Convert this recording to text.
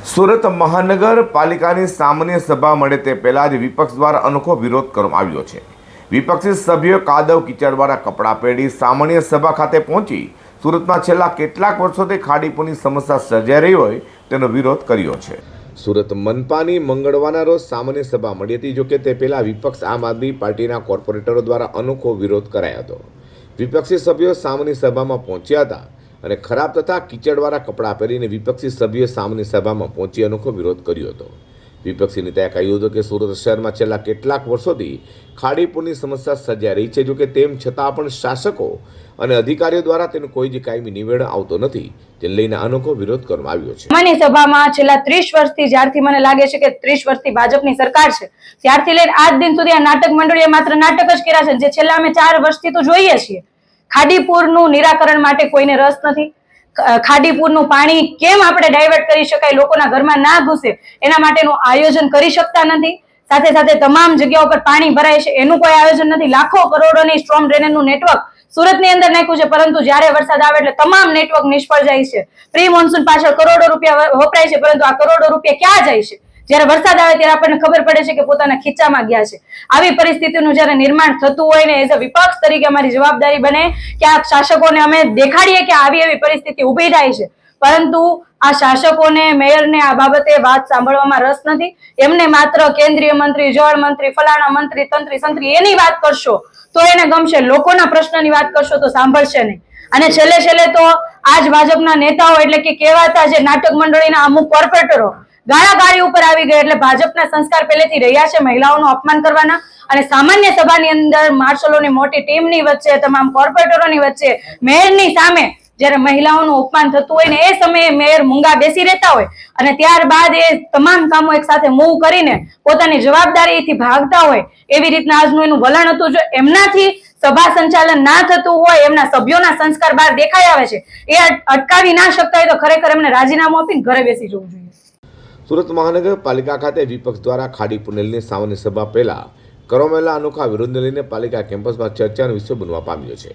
સુરત મહાનગરપાલિકાની સામાન્ય સભા મળે તે પહેલા જ વિપક્ષ દ્વારા અનોખો વિરોધ કરવામાં આવ્યો છે। વિપક્ષી સભ્યોએ કાદવ કીચડવાળા કપડાં પહેરી સામાન્ય સભા ખાતે પહોંચી સુરતમાં છેલ્લા કેટલાક વર્ષોથી ખાડીપુરની સમસ્યા સર્જાઈ રહી હોય તેનો વિરોધ કર્યો છે। સુરત મનપાની મંગળવારના રોજ સામાન્ય સભા મળી હતી, જોકે તે પહેલા વિપક્ષ આમ આદમી પાર્ટીના કોર્પોરેટરો દ્વારા અનોખો વિરોધ કરાયો હતો। વિપક્ષી સભ્યો સામાન્ય સભામાં પહોંચ્યા હતા અને ખરાબ તથા કીચડવાળા કપડાં પહેરીને વિપક્ષી સભ્યોએ સામાન્ય સભામાં પહોંચી અનોખો વિરોધ કર્યો હતો। વિપક્ષી નેતાએ કહ્યું હતું કે સુરત શહેરમાં છેલ્લા કેટલાક વર્ષોથી ખાડીપુરની સમસ્યા સર્જાઈ રહી છે, જોકે તેમ છતાં પણ શાસકો અને અધિકારીઓ દ્વારા તેનો કોઈ જ કાયમી નિવેડો આવતો નથી, જેને લઈને અનોખો વિરોધ કરવામાં આવ્યો છે। સામાન્ય સભામાં છેલ્લા 30 વર્ષથી જ્યારથી મને લાગે છે કે 30 વર્ષથી ભાજપની સરકાર છે ત્યારથી લઈને આજ દિન સુધી આ નાટક મંડળીએ માત્ર નાટક જ કર્યા છે, જે છેલ્લા અમે 4 વર્ષથી તો જોઈએ છીએ। ખાડીપુરનું નિરાકરણ માટે કોઈને રસ નથી। ખાડીપુરનું પાણી કેમ આપણે ડાયવર્ટ કરી શકાય, લોકોના ઘરમાં ના ઘૂસે એના માટેનું આયોજન કરી શકતા નથી। સાથે સાથે તમામ જગ્યાઓ પર પાણી ભરાય છે એનું કોઈ આયોજન નથી। લાખો કરોડોની સ્ટ્રોમ ડ્રેનેજનું નેટવર્ક સુરતની અંદર નાખ્યું છે, પરંતુ જ્યારે વરસાદ આવે એટલે તમામ નેટવર્ક નિષ્ફળ જાય છે। પ્રી મોન્સૂન પાછળ કરોડો રૂપિયા વપરાય છે, પરંતુ આ કરોડો રૂપિયા ક્યાં જાય છે? જ્યારે વરસાદ આવે ત્યારે આપણને ખબર પડે છે કે પોતાના ખીચામાં ગયા છે। આવી પરિસ્થિતિનું જ્યારે નિર્માણ થતું હોય ને, એઝ અ વિપક્ષ તરીકે અમારી જવાબદારી બને કે આ શાસકોને અમે દેખાડીએ કે આવી એવી પરિસ્થિતિ ઊભી થાય છે, પરંતુ આ શાસકોને, મેયરને આ બાબતે વાત સાંભળવામાં રસ નથી। એમને માત્ર કેન્દ્રીય મંત્રી, જળ મંત્રી, ફલાણા મંત્રી, તંત્રી સંત્રી એની વાત કરશો તો એને ગમશે, લોકોના પ્રશ્નની વાત કરશો તો સાંભળશે નહીં। અને છેલ્લે તો આજ ભાજપના નેતાઓ એટલે કે કહેવાતા જે નાટક મંડળીના અમુક કોર્પોરેટરો ગાળાગાળી ઉપર આવી ગઈ, એટલે ભાજપના સંસ્કાર પહેલેથી રહ્યા છે મહિલાઓનું અપમાન કરવાના। અને સામાન્ય સભાની અંદર માર્શલોની મોટી ટીમની વચ્ચે, તમામ કોર્પોરેટરોની વચ્ચે, મેયરની સામે જ્યારે મહિલાઓનું અપમાન થતું હોય ને એ સમયે મેયર મૂંગા બેસી રહેતા હોય અને ત્યારબાદ એ તમામ કામો એક સાથે મૂવ કરીને પોતાની જવાબદારીથી ભાગતા હોય, એવી રીતના આજનું એનું વલણ હતું। જો એમનાથી સભા સંચાલન ના થતું હોય, એમના સભ્યોના સંસ્કાર બહાર દેખાઈ આવે છે, એ અટકાવી ના શકતા હોય તો ખરેખર એમને રાજીનામું આપીને ઘરે બેસી જવું જોઈએ। સુરત મહાનગરપાલિકા ખાતે વિપક્ષ દ્વારા ખાડીપુરને લઈને સામાન્ય સભા પહેલા કરવામાં આવેલા અનોખા વિરોધને લઈને પાલિકા કેમ્પસમાં ચર્ચાનો વિષય બનવા પામ્યો છે।